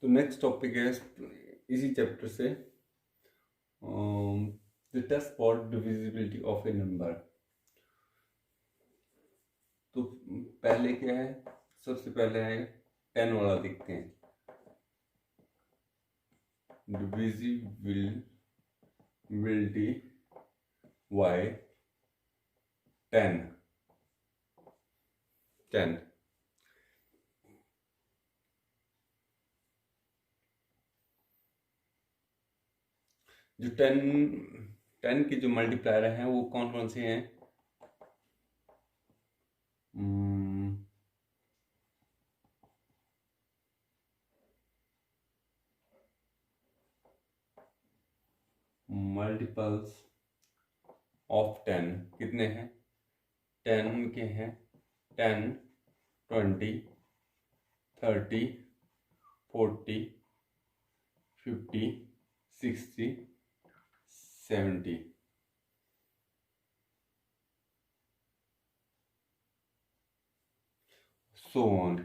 तो next topic है इसी चैप्टर से, the test for divisibility of a number. तो पहले क्या है, सबसे पहले है 10 वाला देखते हैं। Divisibility bye 10। जो 10 के जो मल्टीप्लायर हैं वो कौन कौन से हैं? मल्टीपल्स ऑफ 10 कितने हैं? 10 के हैं 10, 20, 30, 40, 50, 60, 70। So on.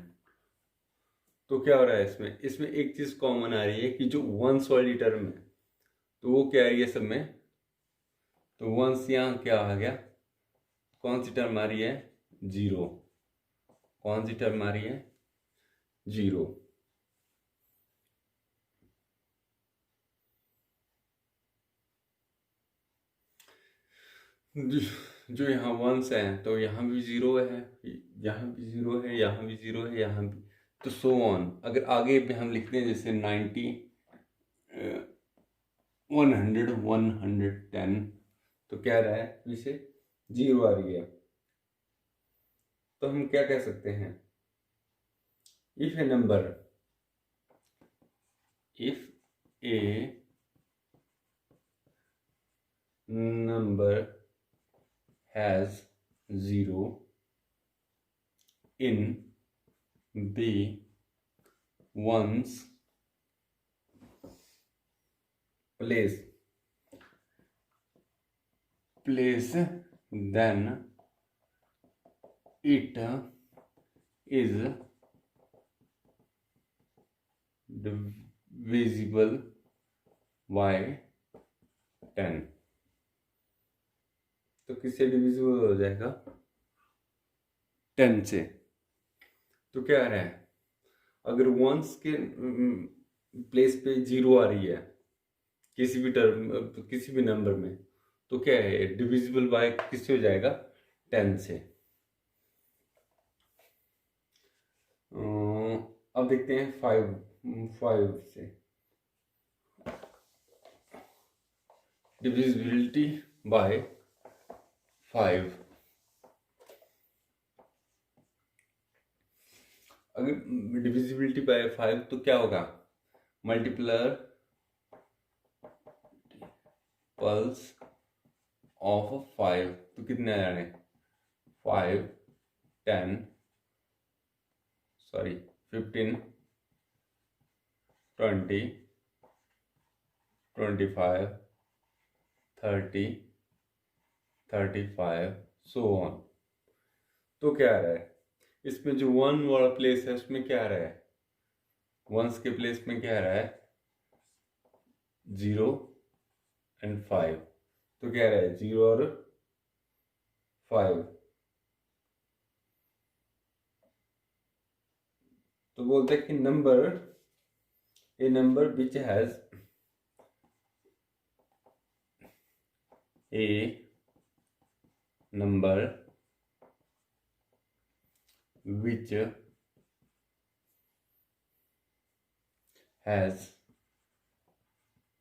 तो क्या हो रहा है इसमें एक चीज कॉमन आ रही है कि जो वंस वाली टर्म है तो वो क्या है ये सब में। तो वंस यहाँ क्या आ गया, कौन सी टर्म आ रही है? जीरो। कौन सी टर्म आ रही है? जीरो। जो यहाँ वंस है तो यहाँ भी जीरो है, यहाँ भी जीरो है, यहाँ भी जीरो है, यहाँ भी। तो सो ऑन। अगर आगे पे हम लिखते हैं जैसे 90, 100, 110, तो क्या रहा है पीछे? जीरो आ रही है। तो हम क्या कह सकते हैं? If A number, if a number has zero in the ones place, then it is divisible by 10। तो किससे डिविजिबल हो जाएगा? 10 से। तो क्या आ रहा है, अगर वंस के प्लेस पे जीरो आ रही है किसी भी टर्म, किसी भी नंबर में, तो क्या है डिविजिबल बाय किससे हो जाएगा? 10 से। अब देखते हैं 5 से डिविजिबिलिटी बाय 5। अगर डिविजिबिलिटी बाय 5 तो क्या होगा? मल्टीप्लायर पल्स ऑफ 5 तो कितने आ रहे हैं? 5, 10, सॉरी 15, 20, 25, 30, 35, सो ऑन। तो क्या आ रहा है इसमें? जो वन वाला प्लेस है उसमें क्या आ रहा है? वंस के प्लेस में क्या आ रहा है? 0 एंड 5। तो क्या आ रहा है? 0 और 5। तो बोलते हैं कि a number which has a number which has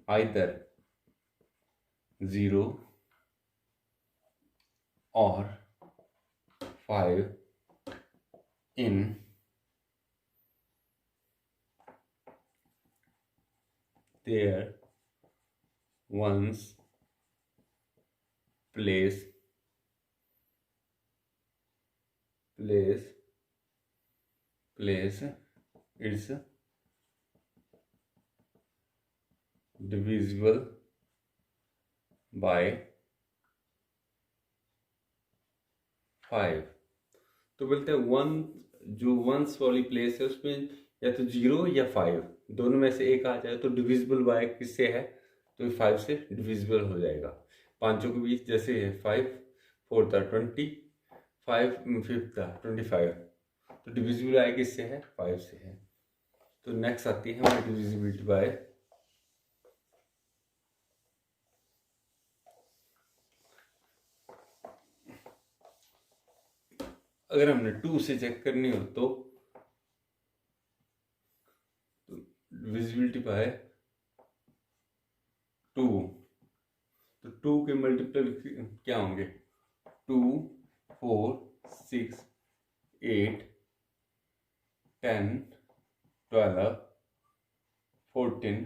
either 0 or 5 in their ones place is divisible by 5। तो बोलते हैं वन, जो वंस वाली प्लेस है उसमें या तो 0 या 5, दोनों में से एक आ जाए तो डिविजिबल बाय किससे है, तो 5 से डिविजिबल हो जाएगा। पांचों के बीच जैसे है 5 4 20, 5 5 25, तो डिविजिबल बाय किससे है, 5 से है। तो नेक्स्ट आती है हमारी डिविजिबिलिटी बाय अगर हमने 2 से चेक करनी हो तो डिविजिबिलिटी बाय 2, तो 2 के मल्टीपल क्या होंगे, 2 4 6 8 10 12 14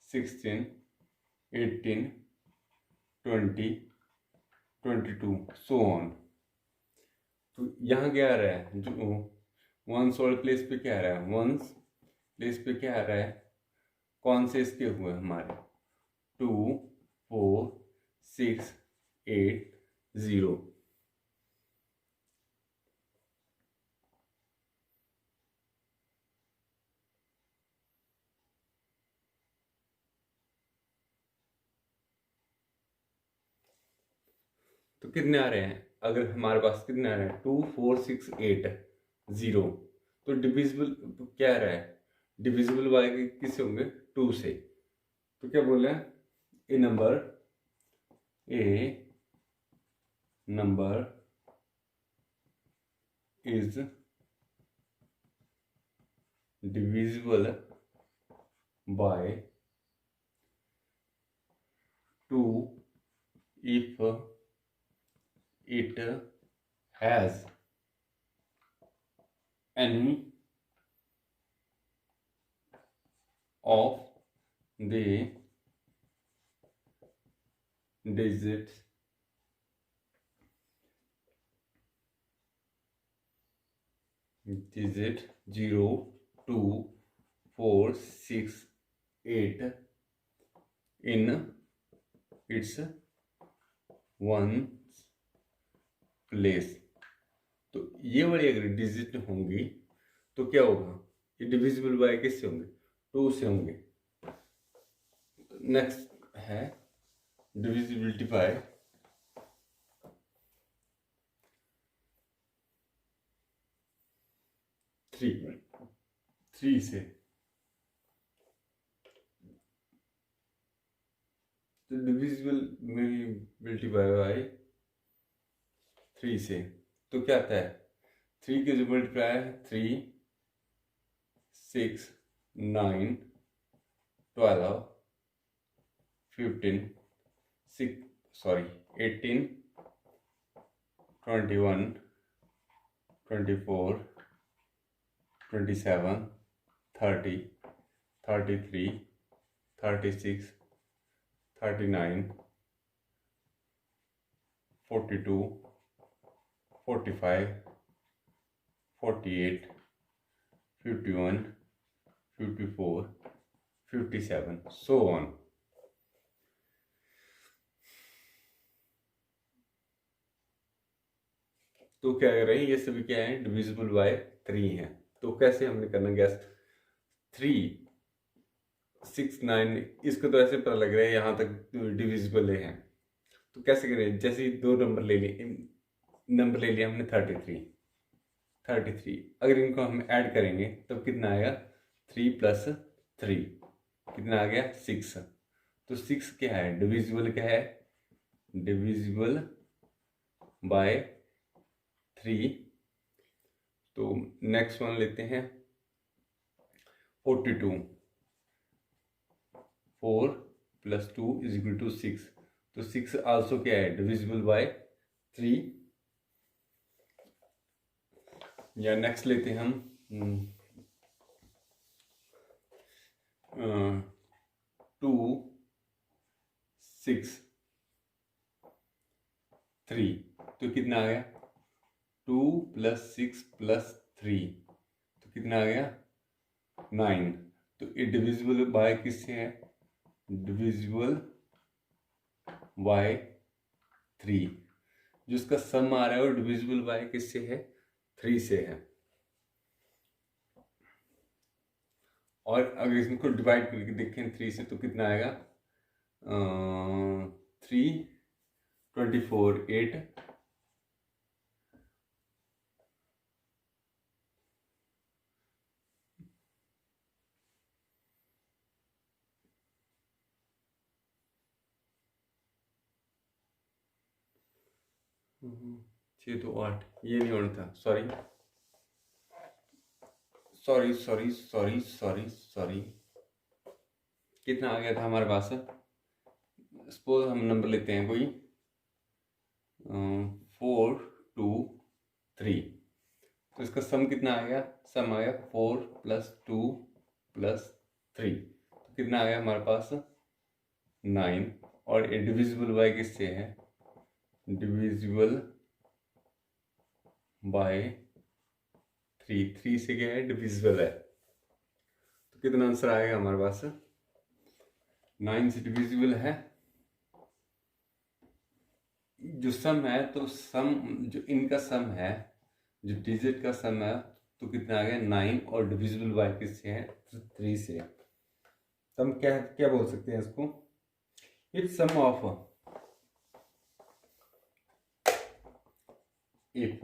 16 18 20 22 सो ऑन। तो यहाँ क्या आ रहा है, जो वंस वाले प्लेस पे क्या आ रहा है, वंस प्लेस पे क्या आ रहा है, कौन से इसके हुए हमारे 2 4 6 8 0। तो कितने आ रहे हैं, अगर हमारे पास कितने आ रहे हैं 2 4 6 8 0, तो डिविजिबल क्या आ रहा है, डिविजिबल बाय किससे होंगे, 2 से। तो क्या बोल रहे हैं, ए number is divisible by 2 if it has any of the digits 0 2 4 6 8 in its one place. तो ये वाली अगर डिजिट होंगी तो क्या होगा, ये डिविजिबल बाय किससे होंगे, 2 से होंगे। नेक्स्ट है डिविजिबिलिटी बाय 3 से। तो डिविजिबिलिटी बाय 3 से, तो क्या आता है, 3 के जो मल्टीप्लाई है 3 6 9 12 15 18 21 24 27 30 33 36 39 42 45 48 51 54 57 so on। तो क्या कर रहे हैं, ये सभी क्या है, डिविजिबल बाय 3 है। तो कैसे हमने करना गैस, 3 6 9, इसको तो ऐसे पता लग रहा है यहाँ तक डिविजिबल है, तो कैसे करें, जैसे दो नंबर ले लिया हमने 33, अगर इनको हम ऐड करेंगे तब कितना आएगा, 3 + 3 कितना आ गया, 6। तो 6 क्या है, डिविजिबल क्या है, डिविजिबल बाय 3। तो नेक्स्ट वन लेते हैं 42, 4 + 2 = 6। तो 6 आल्सो क्या है, डिविजिबल बाय 3। या नेक्स्ट लेते हैं हम 2 6 3, तो कितना आ गया, 2 + 6 + 3, तो कितना आ गया, 9। तो ये डिविजिबल बाय किससे है, डिविजिबल बाय 3, जिसका सम आ रहा है वो डिविजिबल बाय किससे है, 3 से है। और अगर इसको डिवाइड करके देखें 3 से तो कितना आएगा, 3, 24, 8, छः तो 8, ये नहीं होना था, sorry sorry sorry sorry sorry sorry. कितना आ गया था हमारे पास? सपोज हम नंबर लेते हैं कोई 4, 2, 3, तो इसका सम कितना आ गया? सम आ गया 4 + 2 + 3, तो कितना आ गया हमारे पास? 9। और ये डिविजिबल बाय किससे है? डिविजिबल बाय 3, 3 से क्या है? डिविजिबल है। तो कितना आंसर आएगा हमारे पास? 9 से डिविजिबल है। जो सम है, तो सम जो इनका सम है, जो डिजिट का सम है, तो कितना आ गया? 9, और डिविजिबल बाय किससे है? 3 से। तो हम क्या क्या बोल सकते हैं इसको? It's sum of, if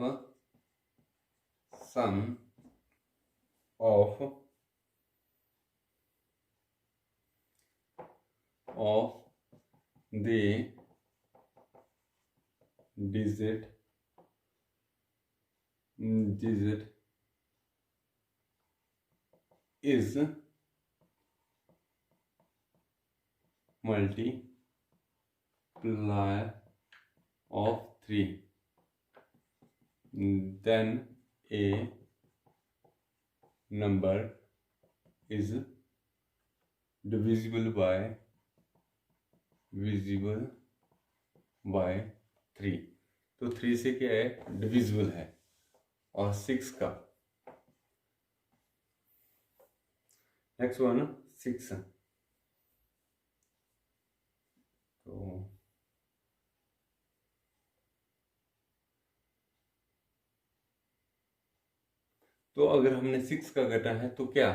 sum of the digit is multiplier of 3, then a number is divisible by 3। तो 3 से क्या है? डिविजिबल है। और 6 का नेक्स्ट वन 6। तो अगर हमने 6 का करना है तो क्या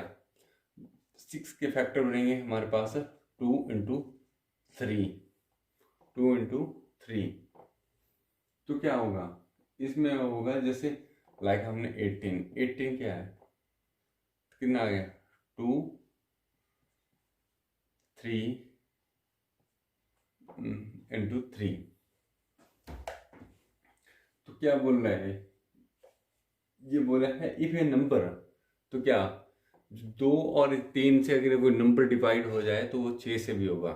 6 के फैक्टर बनेंगे हमारे पास 2 × 3, 2 × 3। तो क्या होगा इसमें? होगा जैसे लाइक हमने 18 क्या है? कितना आ गया? 2, 3 × 3। तो क्या बोल रहा है? ये बोला है इफ ए नंबर, तो क्या 2 और 3 से अगर कोई नंबर डिवाइड हो जाए तो वो 6 से भी होगा,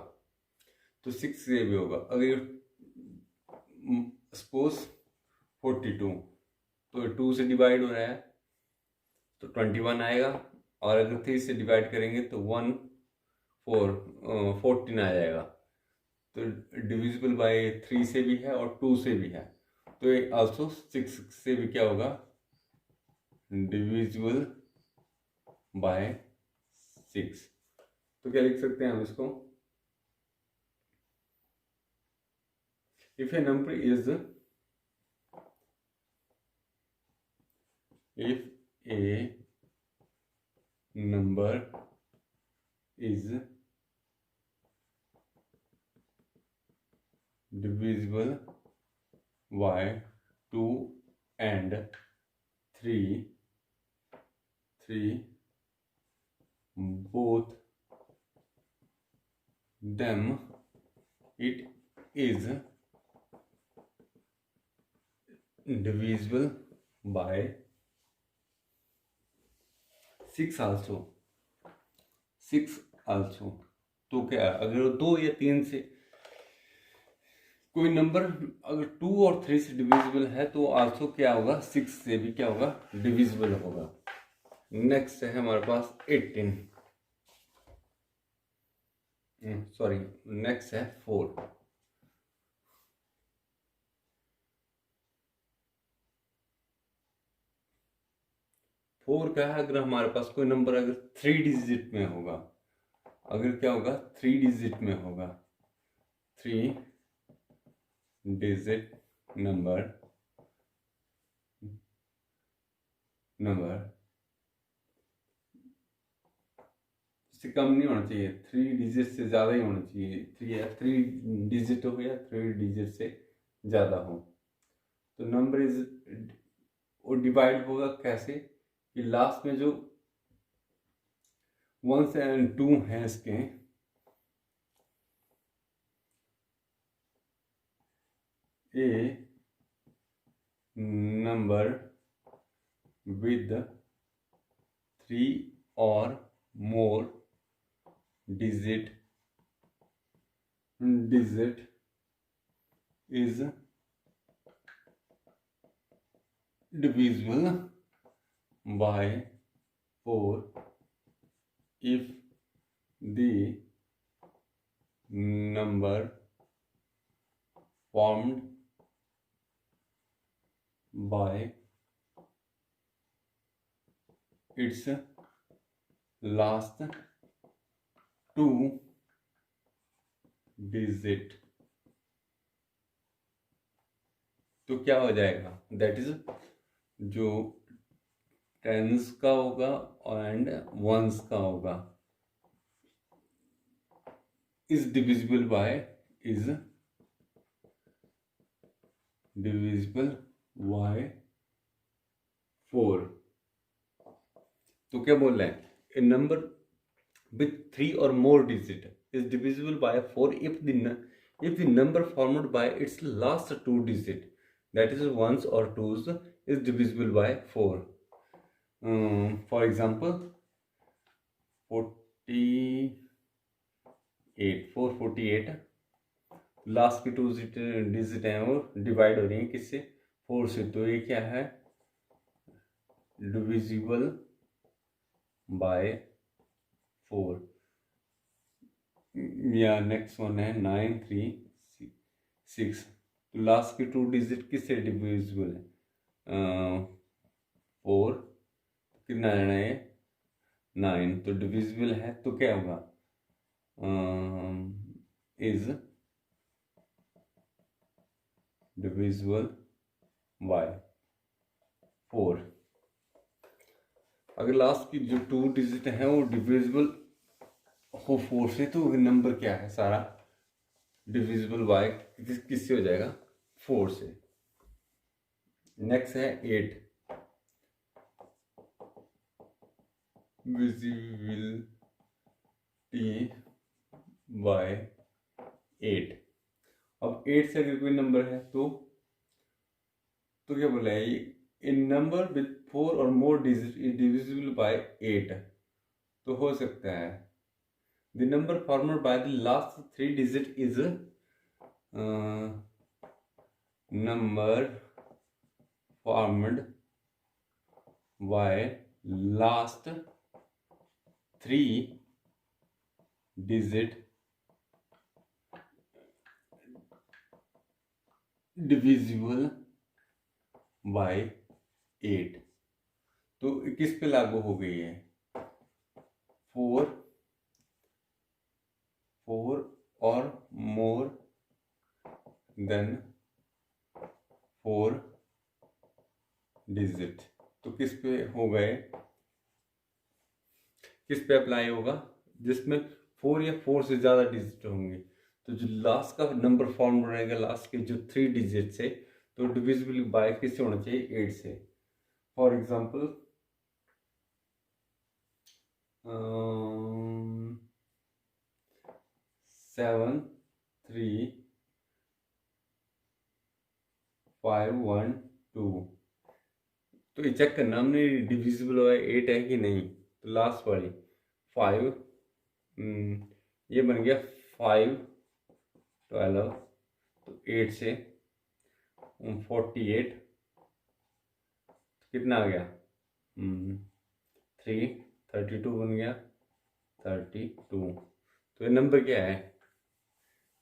तो 6 से भी होगा। अगर सपोज 42, तो 2 से डिवाइड हो रहा है तो 21 आएगा, और अगर 3 से डिवाइड करेंगे तो 14 आ जाएगा। तो डिविजिबल बाय 3 से भी है और 2 से भी है, तो ये आल्सो 6 से भी क्या होगा? Divisible by 6। तो क्या लिख सकते हैं हम इसको? If A number is divisible by 2 and 3, both them, it is divisible by 6 also, 6 also। तो क्या अगर 2 या 3 से कोई नंबर अगर 2 और 3 से डिविजिबल है तो आल्सो क्या होगा? 6 से भी क्या होगा? डिविजिबल होगा। नेक्स्ट है हमारे पास 18, सॉरी नेक्स्ट है 4। क्या है? अगर हमारे पास कोई नंबर अगर 3 डिजिट में होगा, अगर क्या होगा? 3 डिजिट में होगा, 3 डिजिट नंबर इससे कम नहीं होना चाहिए, 3 डिजिट से ज़्यादा ही होना चाहिए, 3 डिजिट हो या 3 डिजिट से ज़्यादा हो। तो नंबर इज वो डिवाइड होगा कैसे कि लास्ट में जो 1 एंड 2 हैं इसके, ए number with 3 or more digit is divisible by 4 if the number formed by its last 2 digit। तो क्या हो जाएगा, दैट इज जो टेंस का होगा एंड वंस का होगा, इज डिविजिबल बाय 4। तो क्या बोल रहे हैं, ए number with 3 or more digit is divisible by 4 if the number formed by its last 2 digit, that is ones or twos, is divisible by 4। For example 448 last की 2 digit हैं वो divide हो रही हैं किससे, 4 से। तो ये क्या है, डिविजिबल बाय 4। या नेक्स्ट वन है 936, तो लास्ट की 2 डिजिट किससे डिविजिबल है, 4, कितना रहना है 9, तो डिविजिबल है, तो क्या होगा, इज डिविजिबल बाय 4। अगर लास्ट की जो 2 डिजिट हैं वो डिविजिबल हो 4 से, तो नंबर क्या है सारा डिविजिबल बाय किससे हो जाएगा, 4 से। नेक्स्ट है 8, विजिबिलिटी बाय 8। अब 8 से अगर कोई नंबर है तो क्या बोला है, इन नंबर विथ 4 और मोर डिजिट इज डिविजिबल बाय 8। तो हो सकता है the number formed by the last 3 digit is number formed by last 3 digit divisible by 8। तो किस पे लागू हो गई है, 4 और मोर देन 4 डिजिट। तो किस पे हो गए, किस पे अप्लाई होगा, जिसमें 4 या 4 से ज़्यादा डिजिट होंगे। तो जो लास्ट का नंबर फॉर्म रहेगा लास्ट के जो 3 डिजिट से, तो डिविजिबल बाय किससे होना चाहिए, 8 से। For example 7 3 5 1 2। तो ये चेक करना हमने डिविजिबल हुआ 8 है कि नहीं। तो लास्ट वाली 5, ये बन गया 5 12, तो 8 से 48 कितना आ गया, 3 32 बन गया 32। तो ये नंबर क्या है,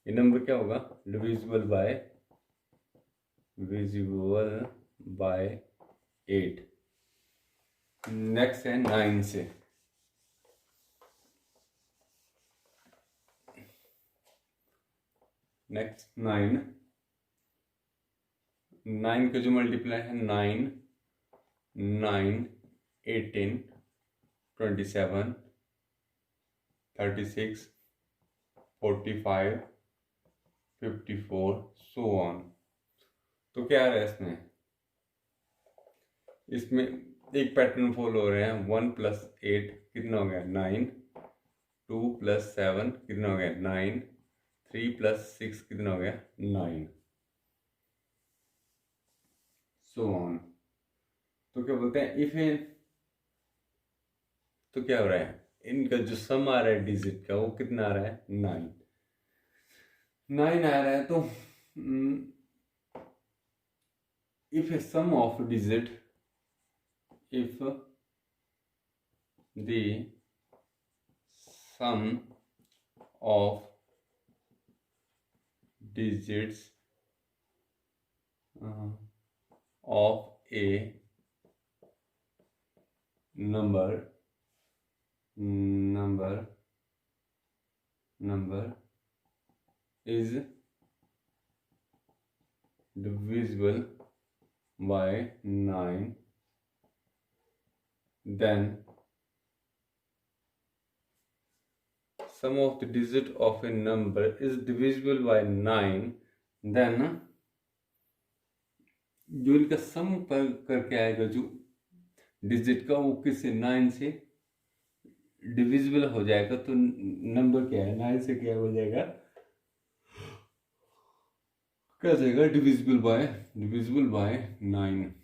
ये नंबर क्या होगा, डिविजिबल बाय 8। नेक्स्ट है 9 से। नेक्स्ट 9 का जो मल्टीप्लाई है 9 9 18 27 36, 45, 54 सो ऑन। तो क्या आ रहा है इसमें, इसमें एक पैटर्न फॉलो हो रहे हैं। 1 + 8 कितना हो गया 9, 2 + 7 कितना हो गया 9, 3 + 6 कितना हो गया 9 सो ऑन। तो क्या बोलते हैं इफ ए, तो क्या हो रहा है इनका जो सम आ रहा है डिजिट का वो कितना आ रहा है 9 आ रहा है। तो if a sum of digit, if the sum of digits of a number is divisible by 9, then sum of the digit of a number is divisible by 9, then जो इनका सम पर करके आएगा जो डिजिट का वो किससे 9 से डिविजिबल हो जाएगा। तो नंबर क्या है 9 से क्या हो जाएगा, क्या जाएगा डिविजिबल बाय 9।